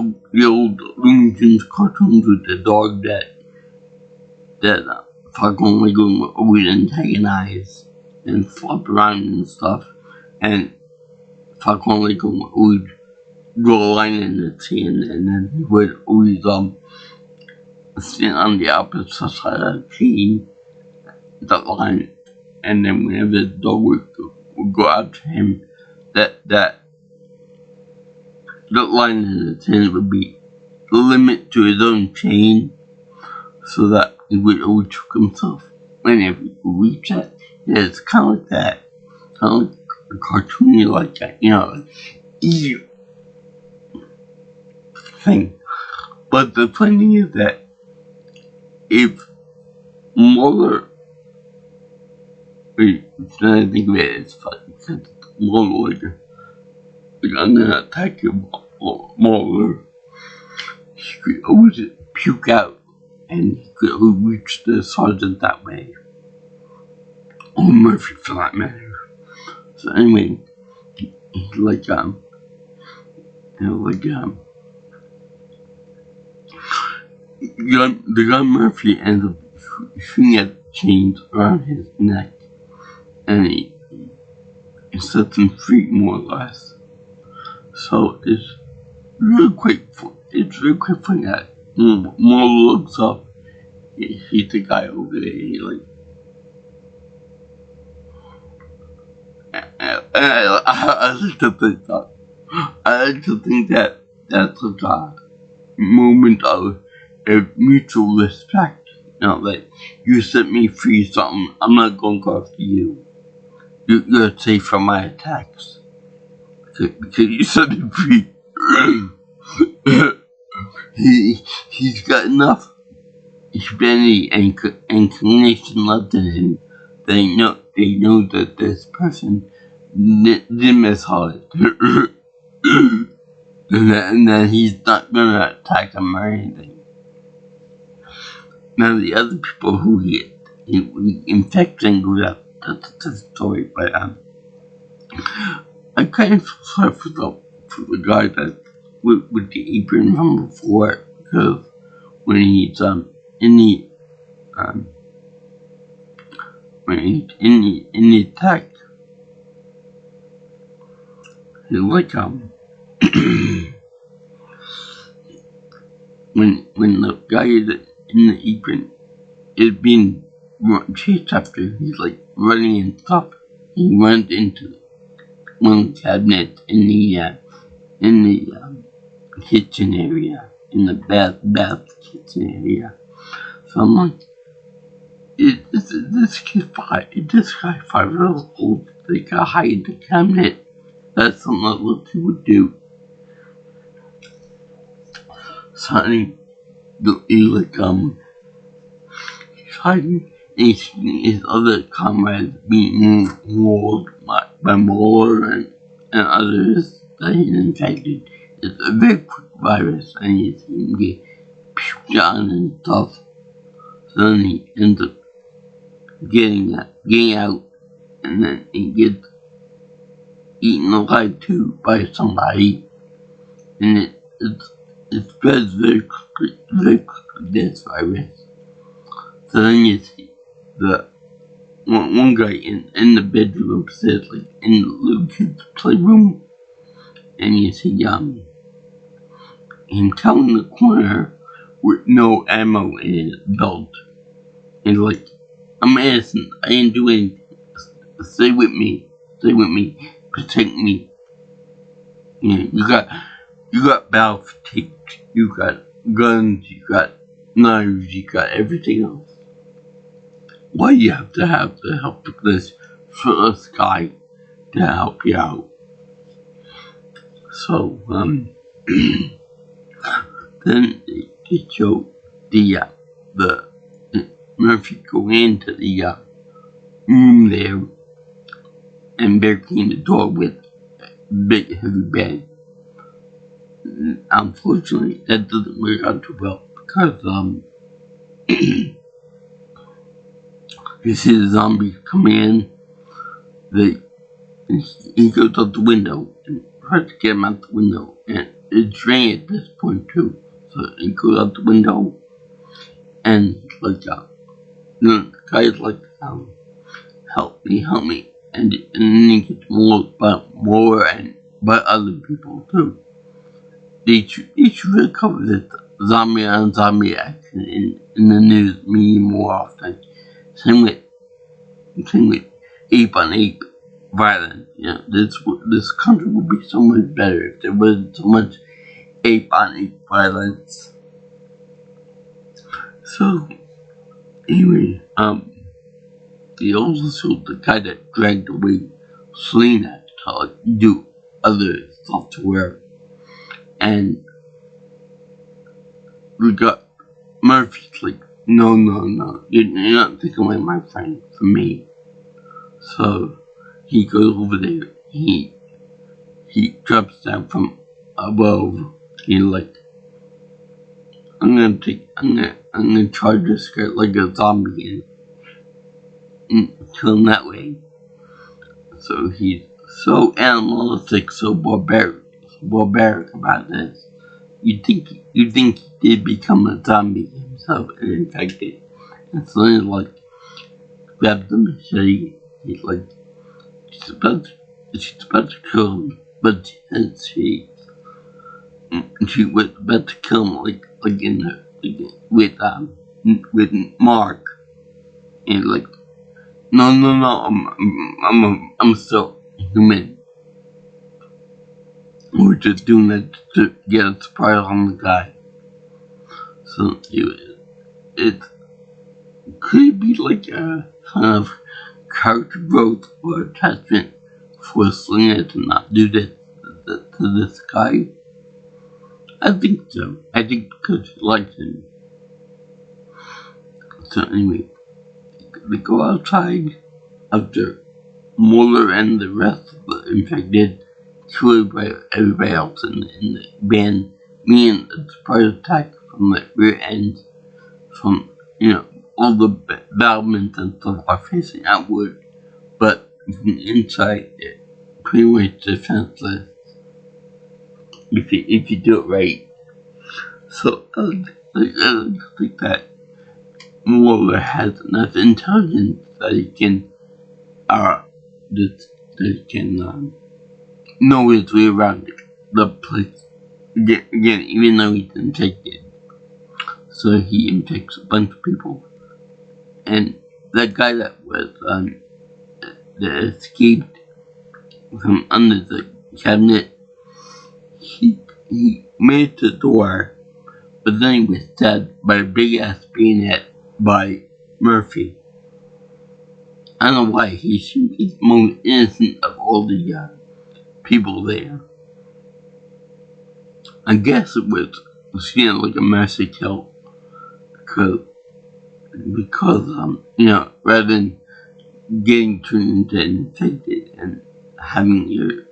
old Looney Tunes cartoons with the dog that Falcon Lego would antagonize and flop around and stuff, and Falcon Lego would draw a line in the sand, and then he would always stand on the opposite side of the chain, that line. And then whenever the dog would go after him, that line in the sand would be the limit to his own chain, so that he would overtook himself whenever he would reach that. Yeah, it's kind of like that. Kind of like a cartoony like that, easy thing. But the funny thing is that if Mueller, now I think of it, it's funny because Mueller, I'm gonna attack you, Mueller. He could always puke out, and he could always reach the sergeant that way, or Murphy for that matter. So anyway, the guy Murphy ends up shooting at chains around his neck, and he sets him free, more or less. So it's real quick for that More looks up, he sees the guy over there, and he's like, I like to think that that's a moment of mutual respect. That you set me free, something, I'm not going to go after you. You're safe from my attacks. Because you set me free. He's got enough humanity and inclination left in him. They know that this person didn't miss hard. and that he's not gonna attack him or anything. Now the other people who he infects and goes out, that's the story. But I kind of feel sorry for the guy that with the apron from before, because when he's in the attack, he's like when the guy in the apron is being chased after, he's like running and stuff. He runs into one cabinet in the kitchen area, in the bath kitchen area. So I'm like, this guy 5 years old, they can hide the cabinet. That's something that little kid would do. So he's hiding, and he's seeing his other comrades being mauled by Mueller and others that he's infected. It's a very quick virus, and you see him get puked on and stuff. So then he ends up getting out, and then he gets eaten alive too by somebody, and it spreads very quickly, this virus. So then you see the one guy in the bedroom upstairs, like in the little kid's playroom, and you see him telling the corner with no ammo in his belt, and like, I'm innocent, I didn't do anything. Stay with me, protect me. You got battle fatigue, you got guns, you got knives, you got everything else. Why you have to have the help of this shirtless guy to help you out? So, then they show the Murphy go into the room there and barricade the door with a big heavy bag. Unfortunately, that doesn't work out too well because you see the zombies come in. He goes out the window and tries to get him out the window, and it's raining at this point too. So he goes out the window, and like the guy's like, help me, and then he gets more and by other people too. They should really cover this zombie on zombie action in the news media more often. Same with ape on ape violence. This country would be so much better if there wasn't so much ape on ape violence. So anyway, he also showed the guy that dragged away Selena to do other stuff to her, and we got Murphy's like, no, you're not taking away my friend from me. So he goes over there. He drops down from above. He's like, I'm gonna try to skirt like a zombie and kill him that way. So he's so animalistic, so barbaric about this. You think he did become a zombie himself and infected. And so he's like, grabs the machete. He's like, she's about to kill him, but she was about to kill him like in the with Mark, and like, no, I'm still human. We're just doing that to get a surprise on the guy. So it could be like a kind of character growth or attachment for Selena to not do this to this guy. I think so. I think because she likes him. So anyway, they go outside after Mueller and the rest of the infected kill everybody else in the van, meaning a surprise attack from the rear end, from all the battlements and stuff are facing outward, but from the inside they're pretty much defenseless if you do it right. So I think that Mueller has enough intelligence that he can know his way around the place. Again, even though he's infected. So he infects a bunch of people. And that guy that was that escaped from under the cabinet, he made it to the door, but then he was stabbed by a big ass bayonet by Murphy. I don't know why he's the most innocent of all the people there. I guess it was like a mercy kill, because rather than getting turned into infected and having your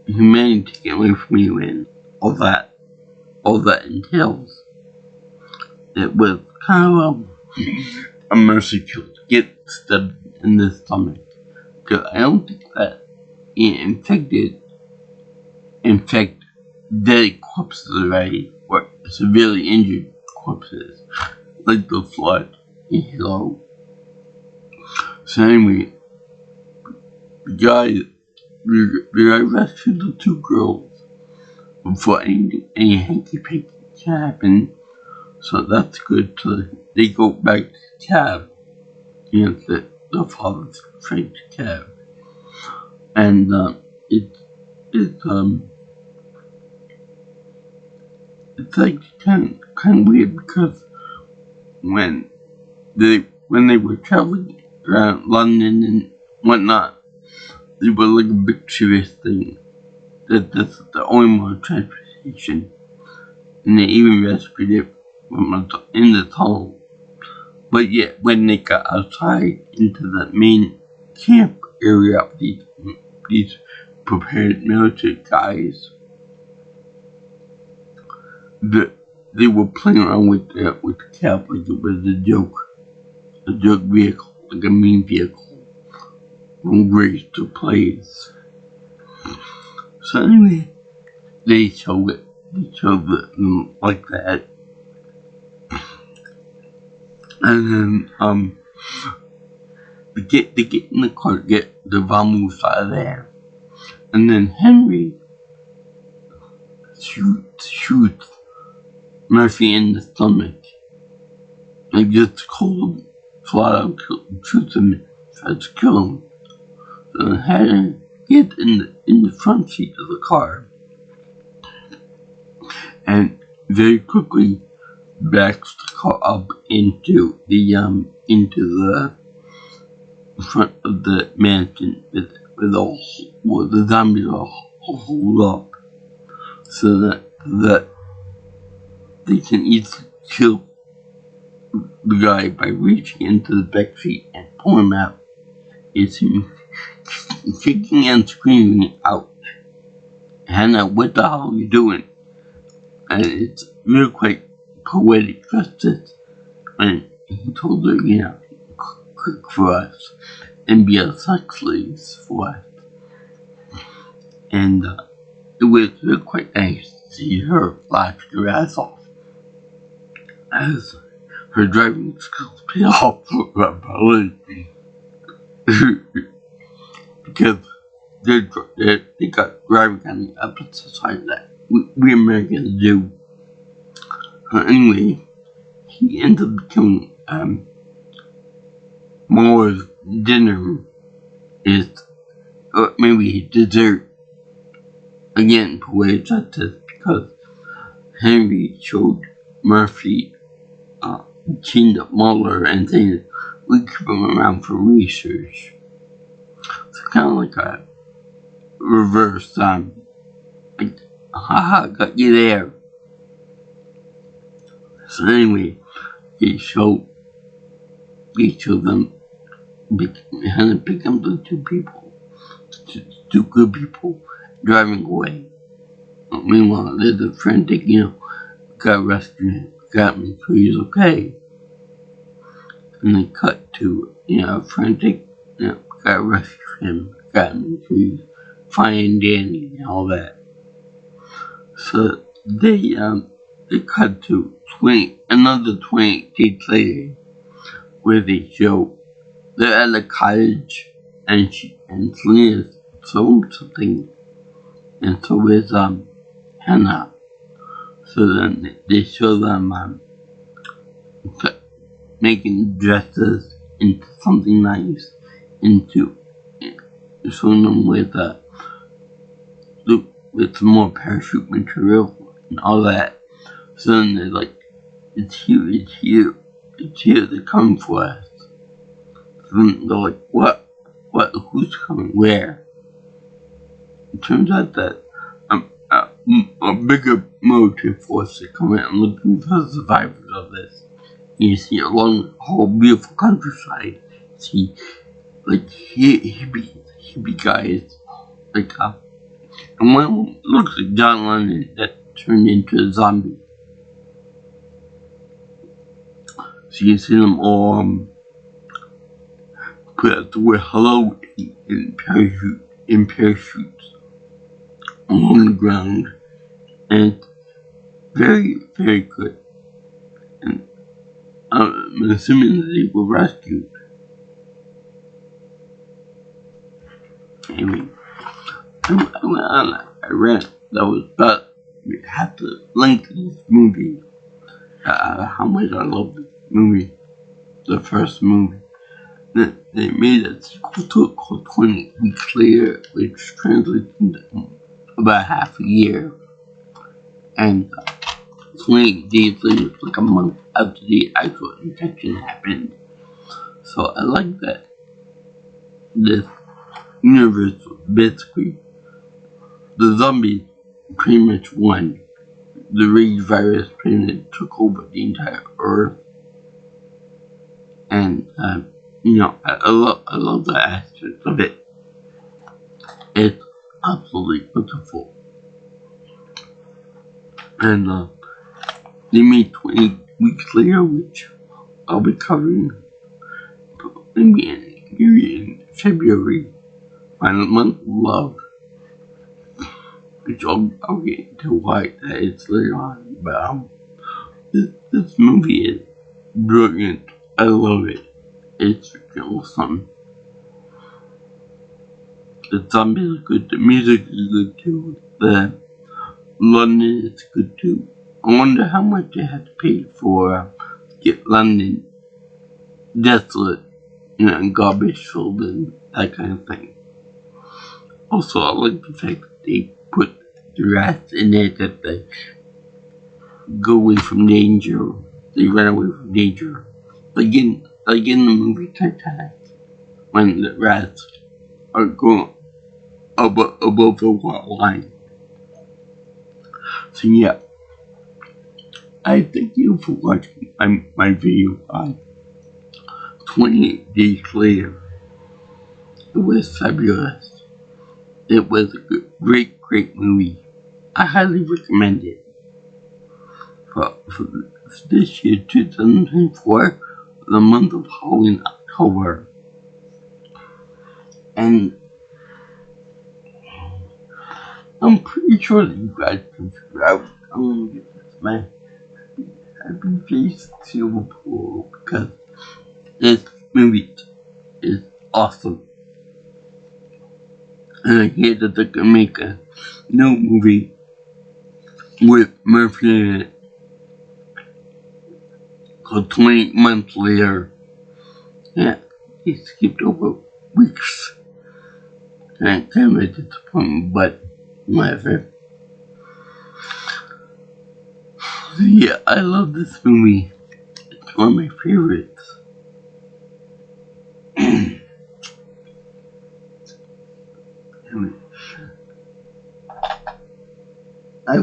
humanity taken away from you and all that entails, it was kind of a mercy kill to get stabbed in the stomach. Because I don't think that infect dead corpses already, or severely injured corpses, like the flood in Hilo. So anyway, the guy rescued the two girls before any hanky-panky can happen. So that's good. So they go back to Cav. The father's afraid to Cav. And it's like kind of weird because when they were traveling around London and whatnot, they were like a big serious thing that this is the only mode of transportation, and they even rescued it in the tunnel. But yet, when they got outside into the main camp area of these prepared military guys, they were playing around with the cap like it was a joke vehicle, like a mean vehicle, from grace to plays. So anyway, they showed them like that, and then they get in the car, get the Vamoose out of there, and then Henry shoots Murphy in the stomach, and just cold, flat out shoots him, tries to kill him. So Hannah gets in the front seat of the car, and very quickly backs the car up into the front of the mansion with all the zombies all hold up, so that they can easily kill the guy by reaching into the back seat and pulling him out. It's him kicking and screaming out, "Hannah, what the hell are you doing?" And it's really quite poetic justice. And he told her, cook for us and be a sex slave for us. And it was really quite nice to see her laugh her ass off as her driving skills pay off because they got driving on the opposite side that we Americans do. Anyway, he ends up becoming Moore's dinner is, or maybe dessert. Again, poetic justice, because Henry showed Murphy teamed up Muller and saying we keep him around for research. It's kind of like a reverse like, haha, got you there. So anyway, they showed them how to pick up the two good people driving away. Meanwhile, there's a frantic, got rescued, got me, so he's okay. And they cut to, frantic, got rescued him, got me, so he's fine and dandy and all that. So they cut to another 28 days later, where they show they're at a cottage, and Selena's sold something, and so is Hannah. So then they show them making dresses into something nice, showing them with some more parachute material and all that. So then they're like, it's here, they're coming for us. So then they're like, what, who's coming, where? It turns out that a bigger motive for us to come in and looking for survivors of this. You see along the whole beautiful countryside, see like hippie guys, like and one of them looks like John Lennon that turned into a zombie. So you see them all put out the word hello in parachutes on the ground, and it's very, very good. And I'm assuming that they were rescued. Anyway, I went on a rant that was about half the length of this movie. How much I love this movie, the first movie. They made a sequel to it called 20 Weeks Later, which translates into about half a year. And 28 days later, like a month after the actual infection happened. So I like that this universe, basically, the zombies pretty much won. The rage virus pretty much took over the entire Earth. And, I love the aspect of it. It's absolutely wonderful. And, they made 20 Weeks Later, which I'll be covering maybe in February, Final Month of Love, which I'll get into why that is later on. But this movie is brilliant. I love it. It's awesome. The zombies are good. The music is good too. The London is good too. I wonder how much they had to pay for get London desolate, and garbage filled and that kind of thing. Also, I like the fact that they put the rats in it, that they go away from danger. They run away from danger. Like in the movie Titanic, when the rats are going above the water line. So yeah, I thank you for watching my video on 28 Days Later. It was fabulous. It was a great movie. I highly recommend it. For this year, 2024, the month of Halloween, October. And I'm pretty sure that you guys can figure out I'm gonna get this my happy face silver pool, because this movie is awesome. And I hear that they're gonna make a new movie with Murphy in it called 20 Months Later. Yeah, he skipped over weeks. And kind of a disappointment, but whatever. Yeah, I love this movie. It's one of my favorites. I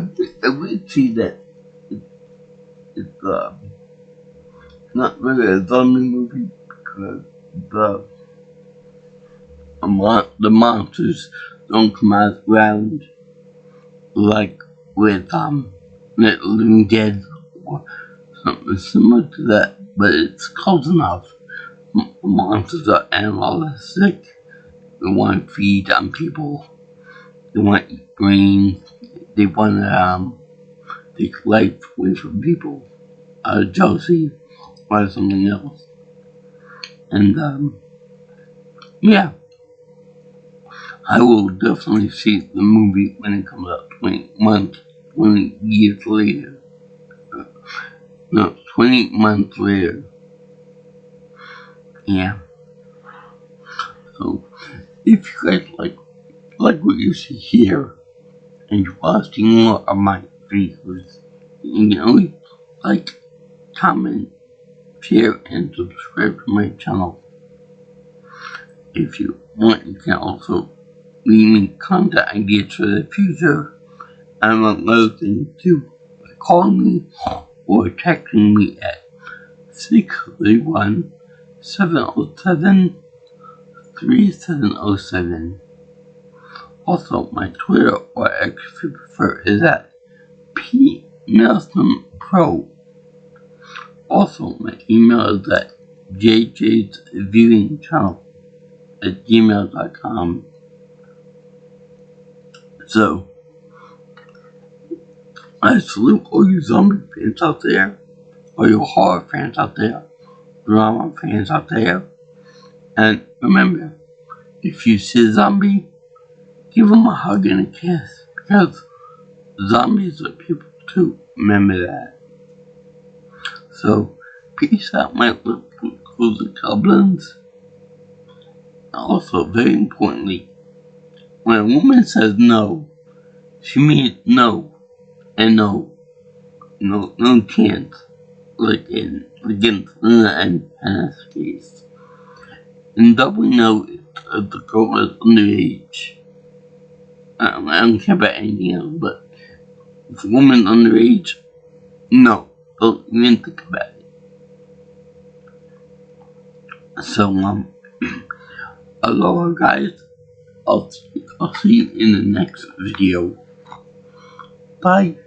would see that it's not really a zombie movie because the monsters don't come out of the ground like with Living Dead or something similar to that, but it's close enough. Monsters are animalistic. They want to feed on people. They want to eat grain. They want to take life away from people out of jealousy or something else. And yeah, I will definitely see the movie when it comes out 20 years later. No, 20 months later. Yeah. So, if you guys like what you see here, and you're watching more of my videos, like, comment, share, and subscribe to my channel. If you want, you can also leave me contact ideas for the future, and among other things too, by calling me or texting me at 631-707-3707. Also, my Twitter, or X if you prefer, is at PNelsonPro. Also, my email is at jjsviewingchannel@gmail.com. So, I salute all you zombie fans out there, all you horror fans out there, drama fans out there, and remember, if you see a zombie, give them a hug and a kiss, because zombies are people too, remember that. So, peace out my little closet goblins. Also, very importantly, when a woman says no, she means no, and no chance, like in against Lena and Hannah's case. And doubly no if the girl is underage. I don't care about anything else, but if a woman's underage, no, don't even think about it. So, aloha guys, I'll see you in the next video. Bye.